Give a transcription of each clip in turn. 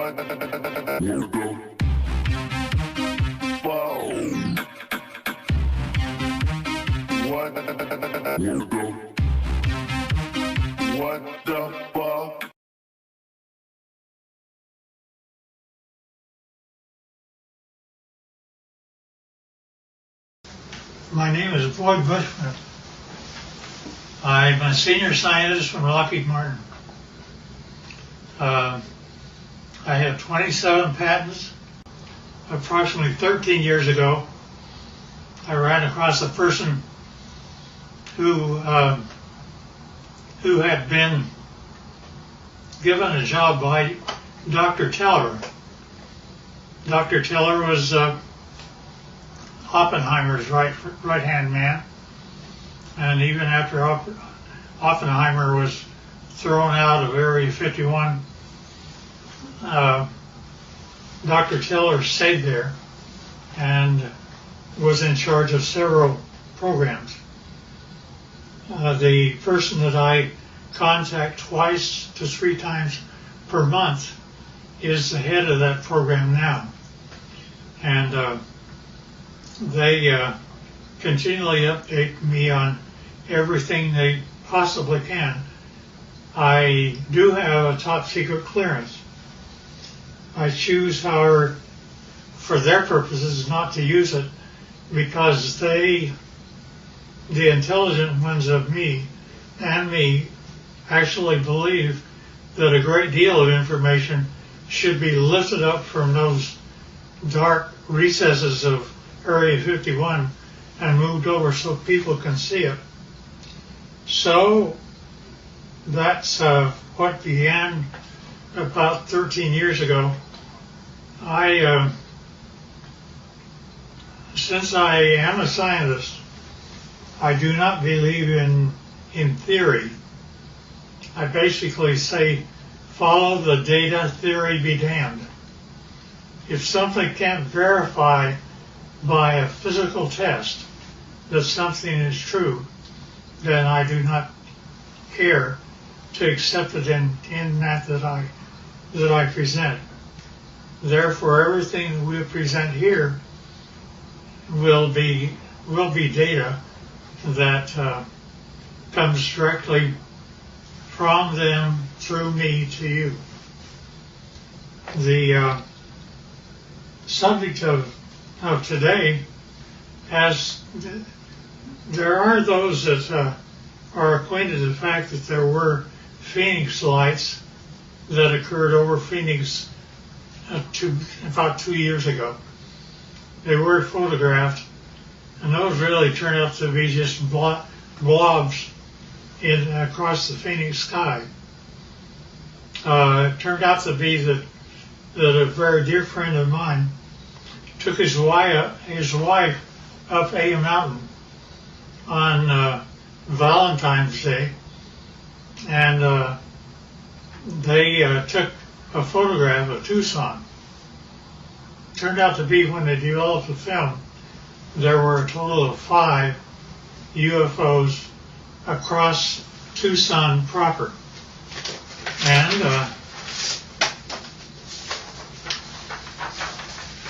My name is Bushman. I'm a senior scientist from Lockheed Martin. I have 27 patents. Approximately 13 years ago, I ran across a person who had been given a job by Dr. Teller. Dr. Teller was Oppenheimer's right-hand man, and even after Oppenheimer was thrown out of Area 51, Dr. Teller stayed there and was in charge of several programs. The person that I contact twice to 3 times per month is the head of that program now, and they continually update me on everything they possibly can. I do have a top secret clearance. I choose, however, for their purposes, not to use it because the intelligent ones of me and me actually believe that a great deal of information should be lifted up from those dark recesses of Area 51 and moved over so people can see it. So that's what began about 13 years ago. Since I am a scientist, I do not believe in theory. I basically say, follow the data, theory be damned. If something can't verify by a physical test that something is true, then I do not care to accept it in that I present. Therefore, everything that we present here will be data that comes directly from them through me to you. The subject of today there are those that are acquainted with the fact that there were Phoenix lights that occurred over Phoenix about 2 years ago. They were photographed, and those really turned out to be just blobs across the Phoenix sky. It turned out to be that a very dear friend of mine took his wife up a mountain on Valentine's Day, and they took a photograph of Tucson. Turned out to be, when they developed the film, there were a total of 5 UFOs across Tucson proper. And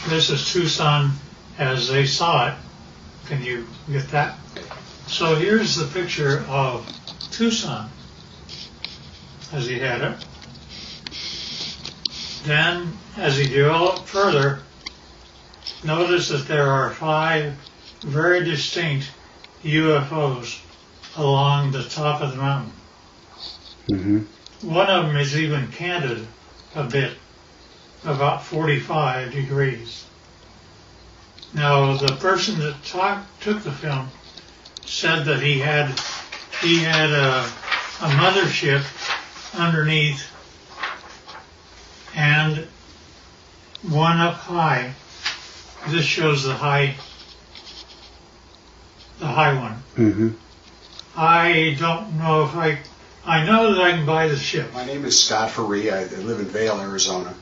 this is Tucson as they saw it. Can you get that? So here's the picture of Tucson as he had it. Then, as he developed further, notice that there are 5 very distinct UFOs along the top of the mountain. Mm-hmm. One of them is even canted a bit, about 45 degrees. Now, the person that took the film said that he had a mothership underneath and one up high. This shows the high one. Mm-hmm. I don't know if I know that I can buy the ship. My name is Scott Faree. I live in Vail, Arizona.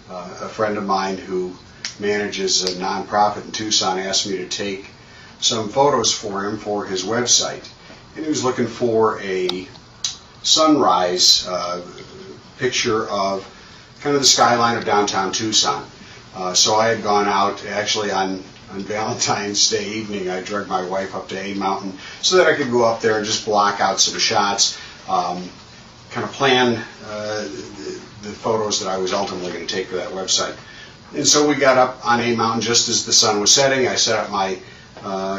A friend of mine who manages a nonprofit in Tucson asked me to take some photos for him for his website. And he was looking for a sunrise picture of kind of the skyline of downtown Tucson. So I had gone out actually on Valentine's Day evening. I dragged my wife up to A Mountain so that I could go up there and just block out some shots, kind of plan the photos that I was ultimately going to take for that website. And so we got up on A Mountain just as the sun was setting. I set up my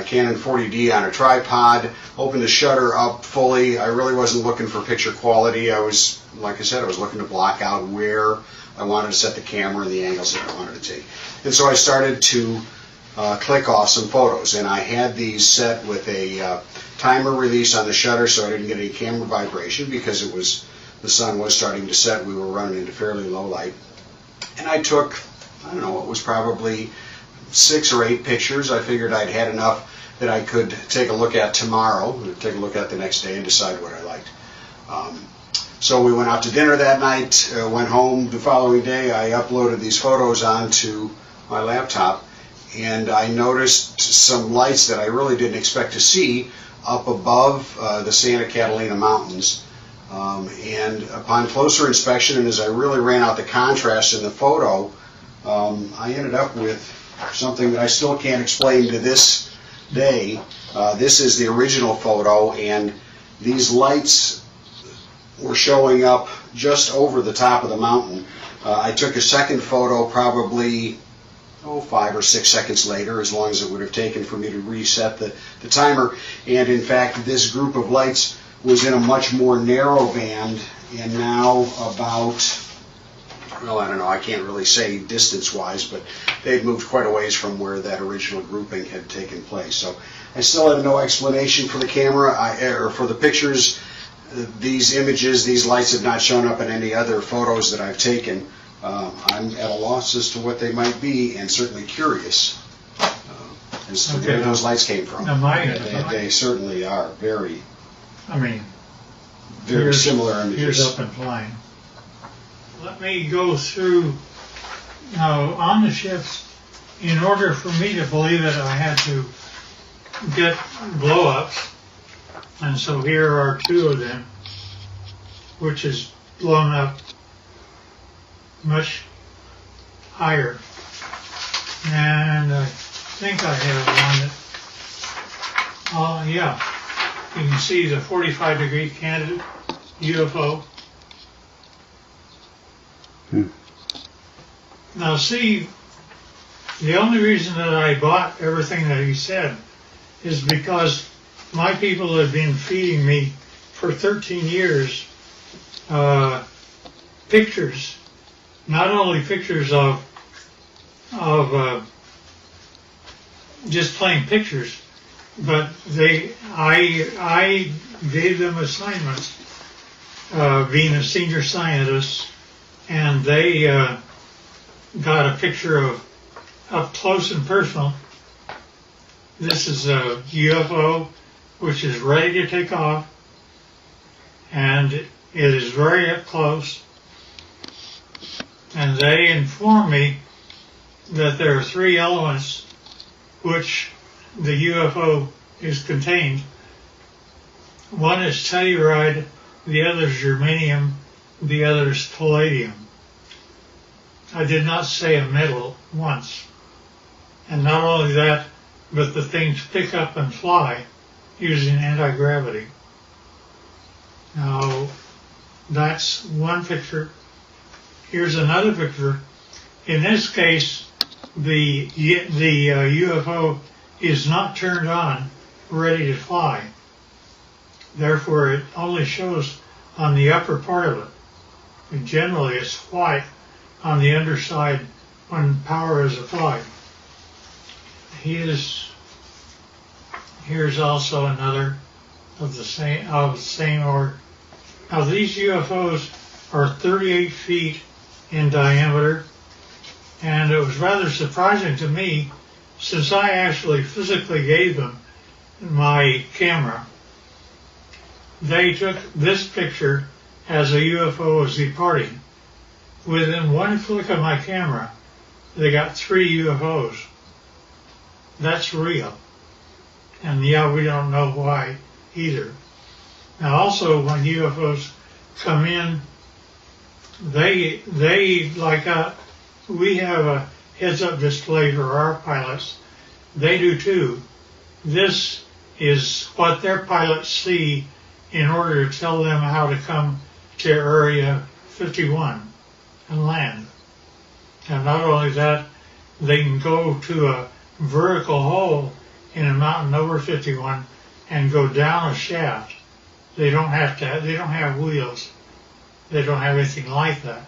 Canon 40D on a tripod, opened the shutter up fully. I really wasn't looking for picture quality. I was, like I said, I was looking to block out where I wanted to set the camera and the angles that I wanted to take. And so I started to click off some photos, and I had these set with a timer release on the shutter so I didn't get any camera vibration because the sun was starting to set. We were running into fairly low light. And I took, I don't know, it was probably 6 or 8 pictures. I figured I'd had enough that I could take a look at tomorrow, take a look at the next day and decide what I liked. So we went out to dinner that night, went home the following day. I uploaded these photos onto my laptop, and I noticed some lights that I really didn't expect to see up above the Santa Catalina Mountains. And upon closer inspection, and as I really ran out the contrast in the photo, I ended up with something that I still can't explain to this day. This is the original photo, and these lights were showing up just over the top of the mountain. I took a second photo probably 5 or 6 seconds later, as long as it would have taken for me to reset the timer. And in fact, this group of lights was in a much more narrow band, and now about, well, I don't know, I can't really say distance-wise, but they'd moved quite a ways from where that original grouping had taken place. So I still have no explanation for the camera, or for the pictures. These images, these lights have not shown up in any other photos that I've taken. I'm at a loss as to what they might be, and certainly curious as to where those lights came from. They certainly are very similar images. Here's up and flying. Let me go through now on the ships. In order for me to believe it, I had to get blow-ups, and so here are 2 of them, which is blown up much higher. And I think I have one that, yeah, you can see the 45-degree candidate UFO. Now see, the only reason that I bought everything that he said is because my people have been feeding me for 13 years pictures, not only pictures of just plain pictures, but I gave them assignments, being a senior scientist, and they got a picture of up close and personal. This is a UFO which is ready to take off, and it is very up close. And they inform me that there are 3 elements which the UFO is contained. One is telluride, the other is germanium, the other is palladium. I did not say a metal once. And not only that, but the things pick up and fly using anti-gravity. Now, that's one picture. Here's another picture. In this case, the UFO is not turned on, ready to fly. Therefore, it only shows on the upper part of it. And generally, it's white on the underside when power is applied. Here's also another of the same order. Now, these UFOs are 38 feet in diameter, and it was rather surprising to me, since I actually physically gave them my camera. They took this picture as a UFO was departing. Within one flick of my camera, they got 3 UFOs. That's real. And yeah, we don't know why either. Now also, when UFOs come in, They like we have a heads-up display for our pilots. They do too. This is what their pilots see in order to tell them how to come to Area 51 and land. And not only that, they can go to a vertical hole in a mountain over 51 and go down a shaft. They don't have wheels. They don't have anything like that.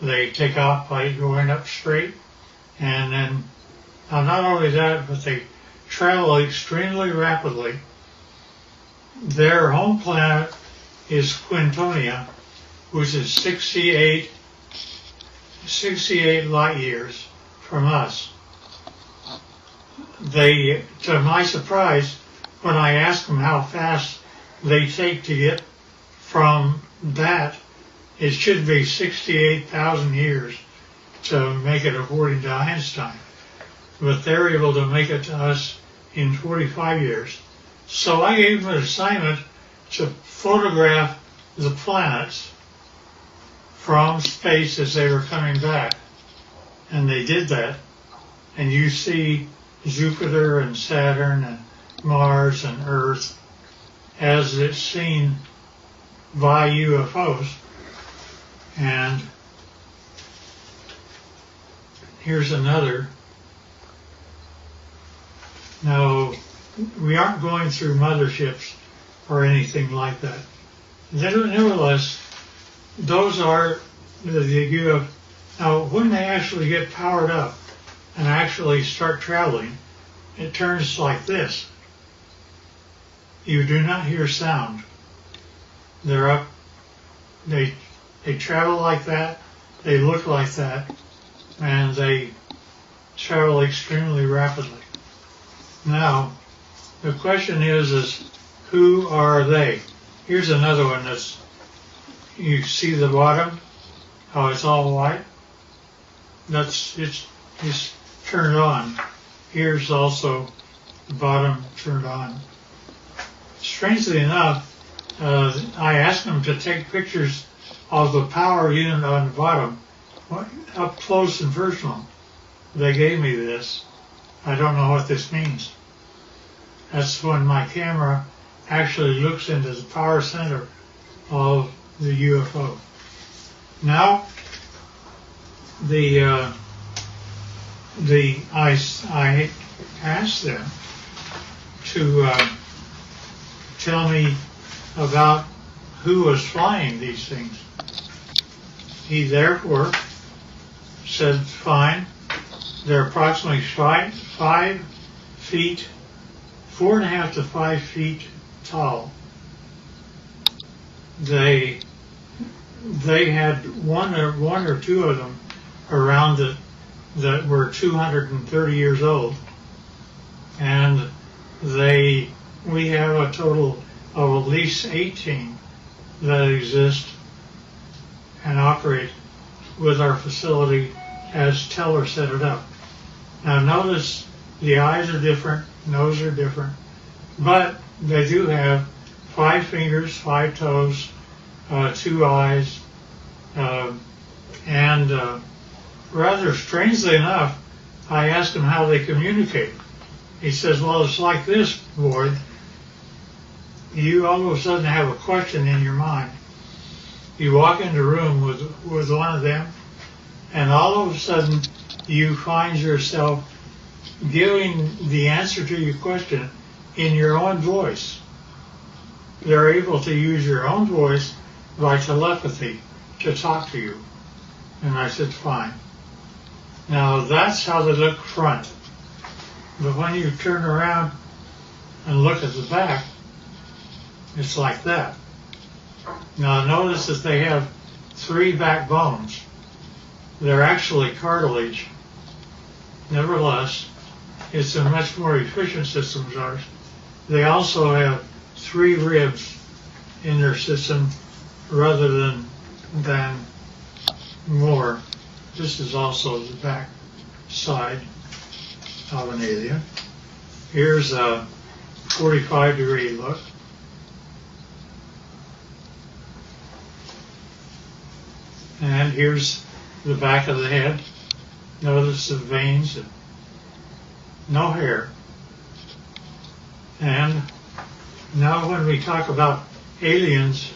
They take off by going up straight, and then not only that, but they travel extremely rapidly. Their home planet is Quintonia, which is 68 light years from us. They, to my surprise, when I asked them how fast they take to get from that, it should be 68,000 years to make it according to Einstein. But they're able to make it to us in 45 years. So I gave them an assignment to photograph the planets from space as they were coming back. And they did that. And you see Jupiter and Saturn and Mars and Earth as it's seen by UFOs. And here's another. Now, we aren't going through motherships or anything like that. Nevertheless, those are the UFO. Now, when they actually get powered up and actually start traveling, it turns like this. You do not hear sound. They're up. They travel like that. They look like that, and they travel extremely rapidly. Now, the question is who are they? Here's another one that's, you see the bottom, how it's all white? It's turned on. Here's also the bottom turned on. Strangely enough, I asked them to take pictures of the power unit on the bottom, up close and personal. They gave me this. I don't know what this means. That's when my camera actually looks into the power center of the UFO. Now, I asked them to tell me about who was flying these things. He therefore said, fine, they're approximately 5 feet, 4.5 to 5 feet tall. They had one or two of them around it that were 230 years old, and we have a total of at least 18 that exist and operate with our facility as Teller set it up. Now notice the eyes are different, nose are different, but they do have 5 fingers, 5 toes, 2 eyes, and rather strangely enough, I asked him how they communicate. He says, well, it's like this, Boyd. You all of a sudden have a question in your mind. You walk into a room with one of them, and all of a sudden you find yourself giving the answer to your question in your own voice. They're able to use your own voice by telepathy to talk to you. And I said, fine. Now that's how they look front. But when you turn around and look at the back, it's like that. Now notice that they have 3 backbones. They're actually cartilage. Nevertheless, it's a much more efficient system as ours. They also have 3 ribs in their system rather than more. This is also the back side of an alien. Here's a 45-degree look. And here's the back of the head. Notice the veins and no hair. And now when we talk about aliens,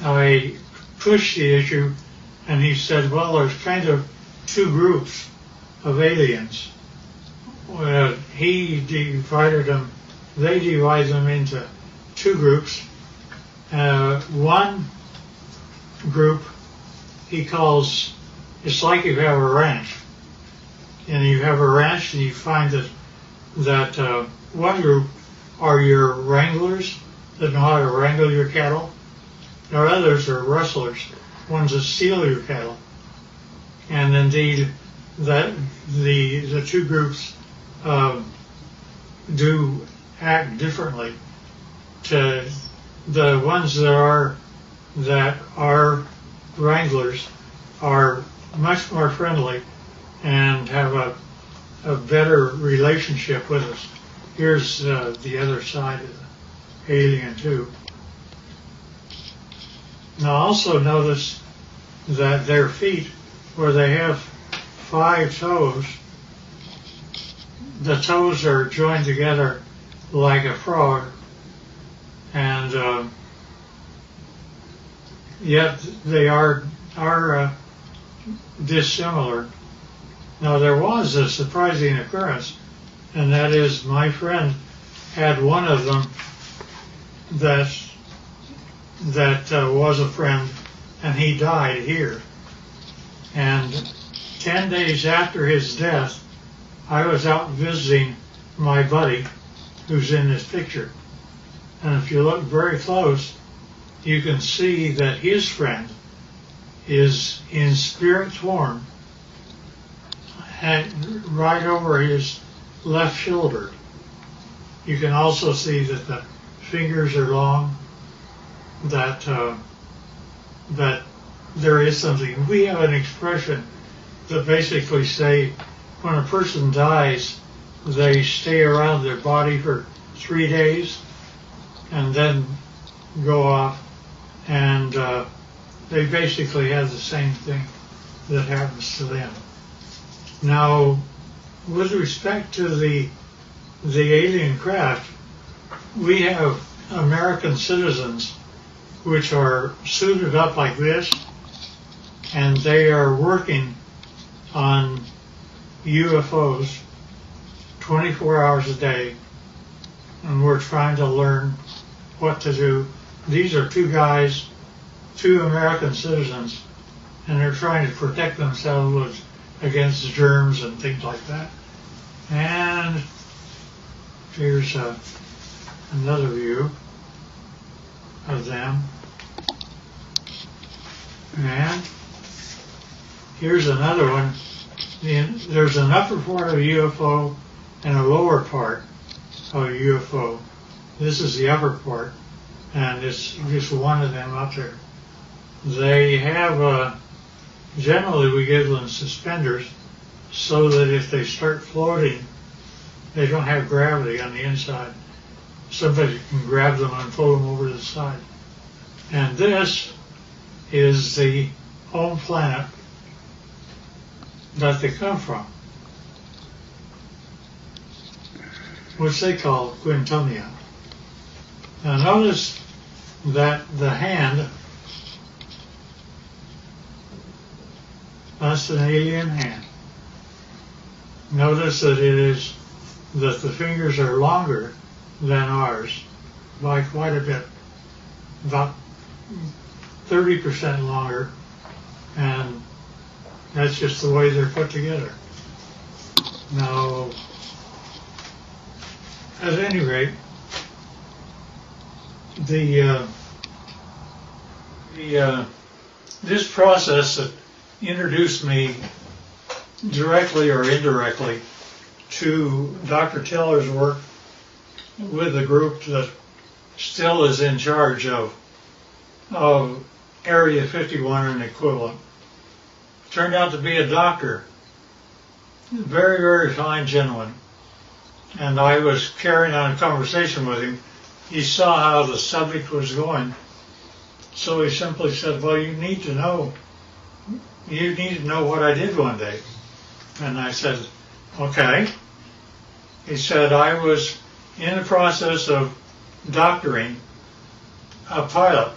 I pushed the issue and he said, well, there's kind of two groups of aliens. Well, they divide them into two groups. One group he calls, it's like you have a ranch. And you have a ranch and you find that one group are your wranglers that know how to wrangle your cattle. There others are rustlers, ones that steal your cattle. And indeed, that the two groups do act differently. To the ones that are wranglers are much more friendly and have a better relationship with us. Here's the other side of the alien too. Now also notice that their feet, where they have 5 toes, the toes are joined together like a frog, and yet they are dissimilar. Now there was a surprising occurrence, and that is my friend had one of them that was a friend, and he died here. And 10 days after his death, I was out visiting my buddy who's in this picture. And if you look very close, you can see that his friend is in spirit form right over his left shoulder. You can also see that the fingers are long, that there is something. We have an expression that basically say when a person dies, they stay around their body for 3 days and then go off, and they basically have the same thing that happens to them. Now, with respect to the alien craft, we have American citizens which are suited up like this, and they are working on UFOs 24 hours a day, and we're trying to learn what to do. These are 2 guys, 2 American citizens, and they're trying to protect themselves against germs and things like that. And here's another view of them. And here's another one. There's an upper part of a UFO and a lower part of a UFO. This is the upper part, and it's just one of them up there. They have, generally we give them suspenders so that if they start floating, they don't have gravity on the inside. Somebody can grab them and pull them over to the side. And this is the home planet that they come from, which they call Quintonia. Now notice that the hand, that's an alien hand. Notice that the fingers are longer than ours by quite a bit, about 30% longer, and that's just the way they're put together. Now, at any rate, this process that introduced me directly or indirectly to Dr. Teller's work with the group that still is in charge of Area 51 and equivalent, turned out to be a doctor, very, very fine gentleman. And I was carrying on a conversation with him. He saw how the subject was going, So he simply said, well, you need to know what I did one day. And I said, okay. He said, I was in the process of doctoring a pilot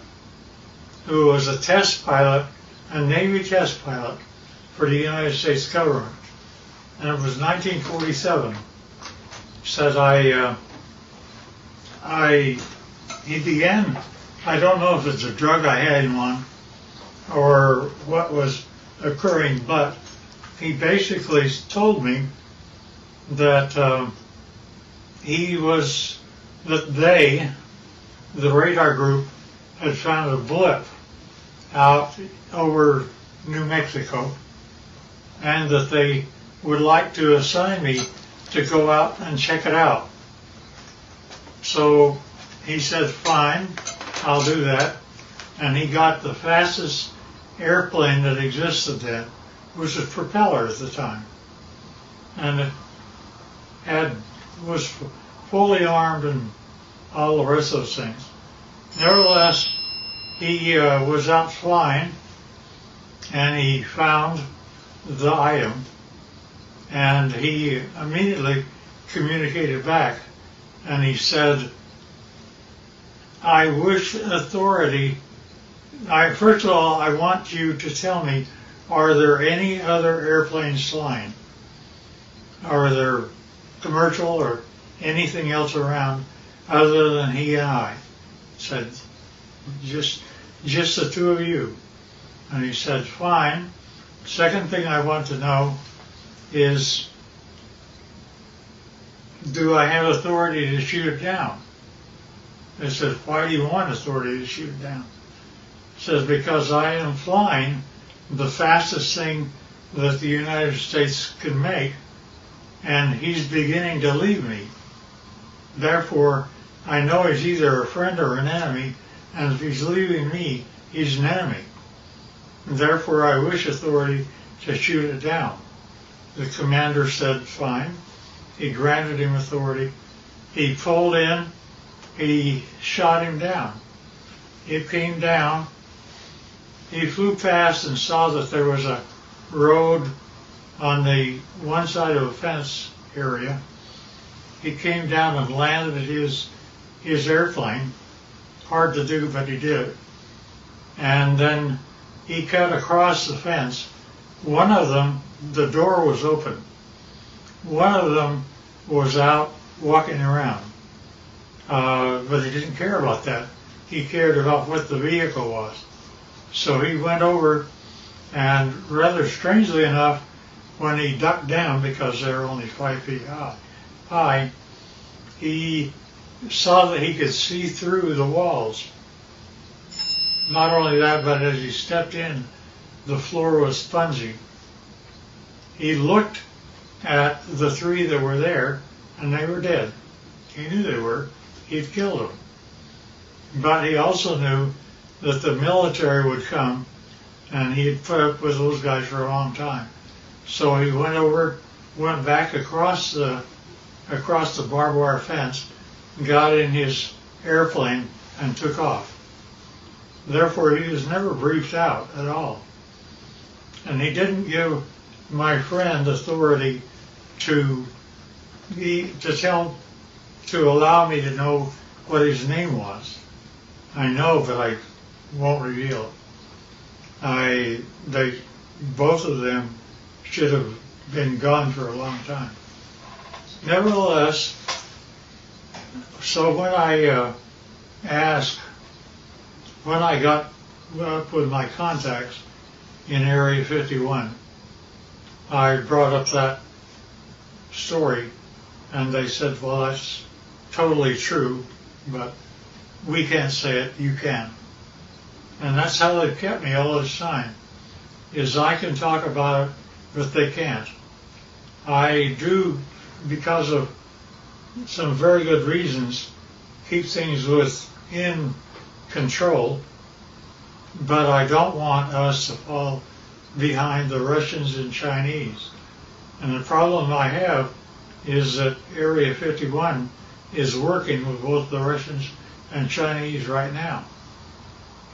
who was a test pilot, a Navy test pilot for the United States government. And it was 1947. He said, he began, I don't know if it's a drug I had him on or what was occurring, but he basically told me that the radar group, had found a blip out over New Mexico, and that they would like to assign me to go out and check it out. So he said, fine, I'll do that. And he got the fastest airplane that existed then, which was a propeller at the time. And it was fully armed and all the rest of those things. Nevertheless, he was out flying, and he found the item, and he immediately communicated back, and he said, I wish authority, first of all, I want you to tell me, are there any other airplanes flying? Are there commercial or anything else around other than he and I? Said, just the two of you. And he said, fine. Second thing I want to know is, do I have authority to shoot it down? I said, why do you want authority to shoot it down? He says, because I am flying the fastest thing that the United States can make, and he's beginning to leave me. Therefore, I know he's either a friend or an enemy, and if he's leaving me, he's an enemy. And therefore, I wish authority to shoot it down. The commander said, fine. He granted him authority. He pulled in. He shot him down. It came down. He flew past and saw that there was a road on the one side of a fence area. He came down and landed his airplane. Hard to do, but he did. And then he cut across the fence. One of them, the door was open. One of them was out walking around. But he didn't care about that. He cared about what the vehicle was. So he went over, and rather strangely enough, when he ducked down, because they're only 5 feet high, he saw that he could see through the walls. Not only that, but as he stepped in, the floor was spongy. He looked at the three that were there, and they were dead. He knew they were. He'd killed them. But he also knew that the military would come, and he had put up with those guys for a long time. So he went back across the barbed wire fence, got in his airplane, and took off. Therefore, he was never briefed out at all. And he didn't give my friend authority to allow me to know what his name was. I know, but I won't reveal it. Both of them should have been gone for a long time. Nevertheless, so when I got up with my contacts in Area 51, I brought up that story, and they said, well, that's totally true, but we can't say it, you can. And that's how they've kept me all this time, is I can talk about it, but they can't. I do, because of some very good reasons, keep things within control, but I don't want us to fall behind the Russians and Chinese. And the problem I have is that Area 51 is working with both the Russians and Chinese right now.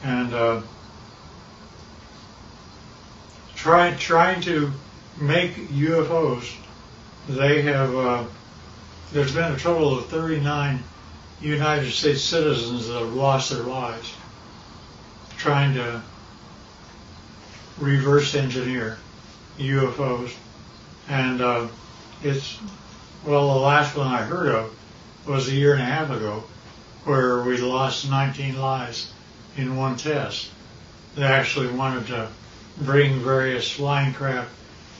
and trying to make UFOs. They have, there's been a total of 39 United States citizens that have lost their lives trying to reverse engineer UFOs. And it's, well, the last one I heard of was a year and a half ago, where we lost 19 lives in one test. They actually wanted to bring various flying craft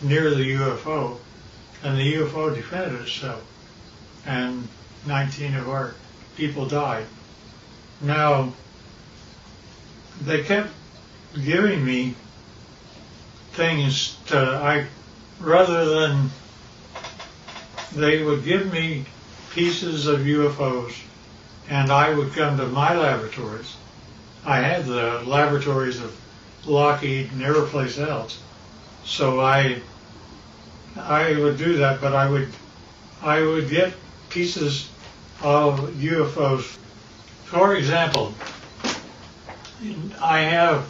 near the UFO, and the UFO defended itself, and 19 of our people died. Now, they kept giving me things rather than, they would give me pieces of UFOs, and I would come to my laboratories. I had the laboratories of Lockheed and every place else, so I would do that. But I would get pieces of UFOs. For example, I have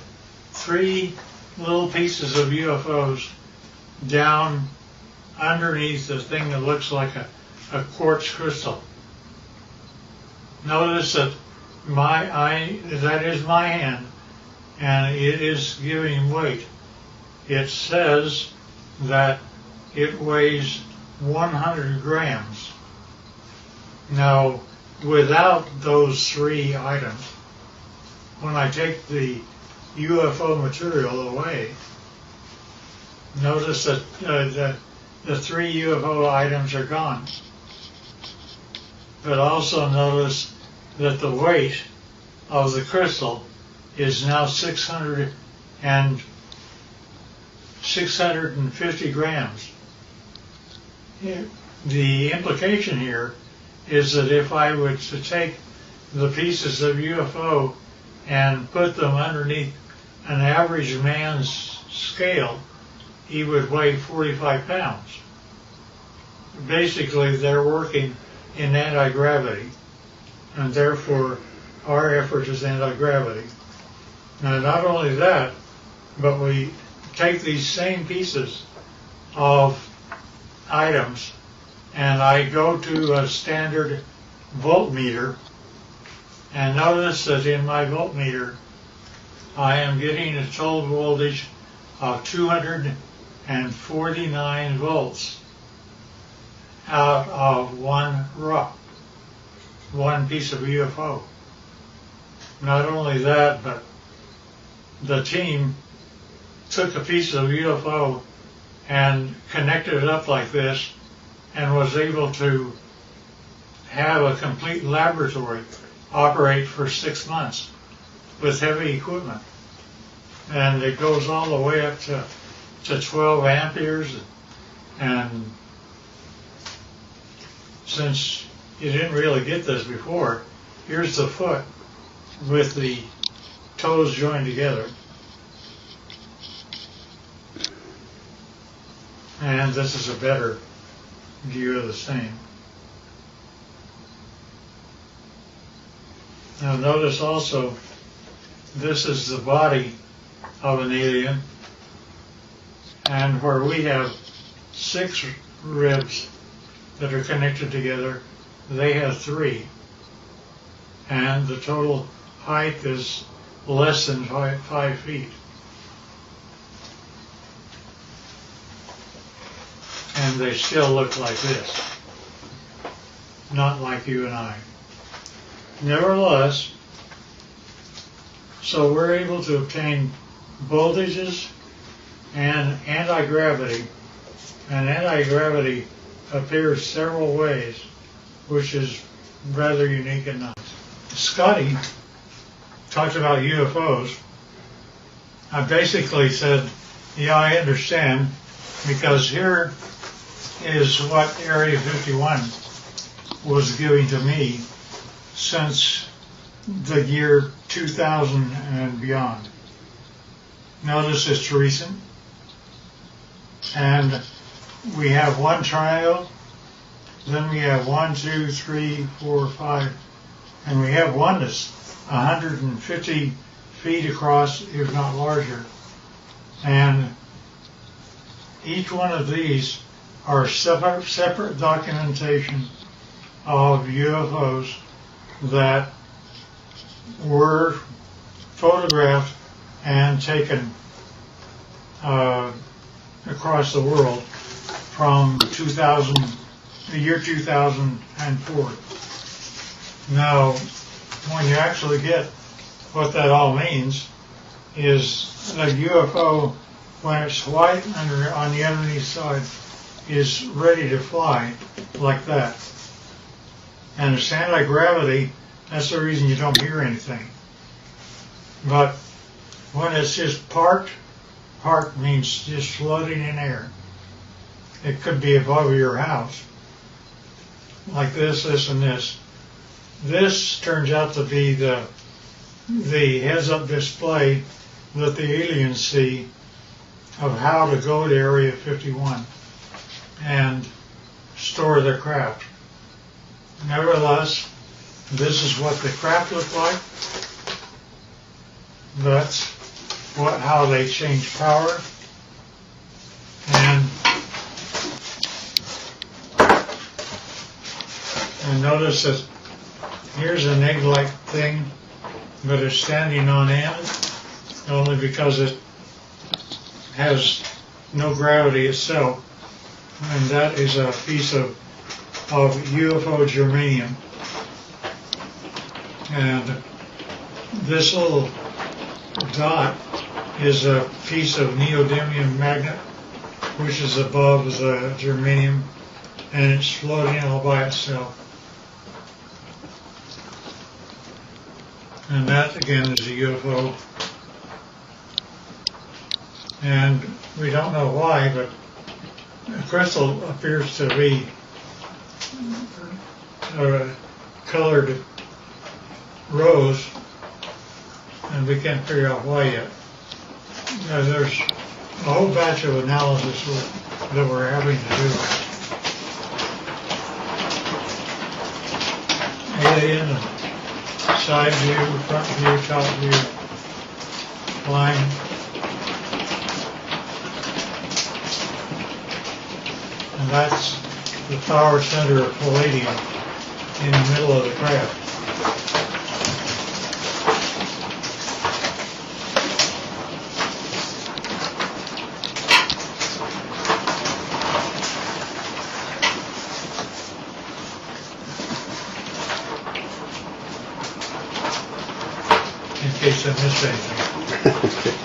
3 little pieces of UFOs down underneath the thing that looks like a quartz crystal. Notice that that is my hand, and it is giving weight. It says that it weighs 100 grams. Now, without those 3 items, when I take the UFO material away, notice that the 3 UFO items are gone. But also notice that the weight of the crystal is now 650 grams. The implication here is that if I were to take the pieces of UFO and put them underneath an average man's scale, he would weigh 45 pounds. Basically, they're working in anti-gravity, and therefore our effort is anti-gravity. Now, not only that, but we take these same pieces of items, and I go to a standard voltmeter, and notice that in my voltmeter I am getting a total voltage of 249 volts out of one piece of UFO. Not only that, but the team took a piece of UFO and connected it up like this and was able to have a complete laboratory operate for 6 months with heavy equipment. And it goes all the way up to 12 amperes. And since you didn't really get this before, here's the foot with the toes joined together. And this is a better view of the same. Now notice also, this is the body of an alien, and where we have 6 ribs that are connected together, they have 3. And the total height is less than 5 feet. And they still look like this, not like you and I. Nevertheless, so we're able to obtain voltages and anti-gravity, and anti-gravity appears several ways, which is rather unique and nice. Scotty talked about UFOs. I basically said, yeah, I understand, because here is what Area 51 was giving to me since the year 2000 and beyond. Notice it's recent, and we have one triangle, then we have 1, 2, 3, 4, 5, and we have one that's 150 feet across, if not larger. And each one of these are separate documentation of UFOs that were photographed and taken across the world from the year 2004. Now, when you actually get what that all means, is a UFO, when it's white on the underneath side, is ready to fly like that. And it's anti-gravity, that's the reason you don't hear anything. But when it's just parked means just floating in air. It could be above your house, like this, and this. This turns out to be the heads-up display that the aliens see of how to go to Area 51 and store their craft. Nevertheless, this is what the craft look like. That's how they change power. And notice that here's an egg-like thing, but it's standing on end only because it has no gravity itself. And that is a piece of UFO germanium. And this little dot is a piece of neodymium magnet, which is above the germanium, and it's floating all by itself. And that, again, is a UFO. And we don't know why, but the crystal appears to be colored rose, and we can't figure out why yet. There's a whole batch of analysis that we're having to do. Alien, side view, front view, top view, line. And that's the power center of palladium in the middle of the craft. In case I missed anything.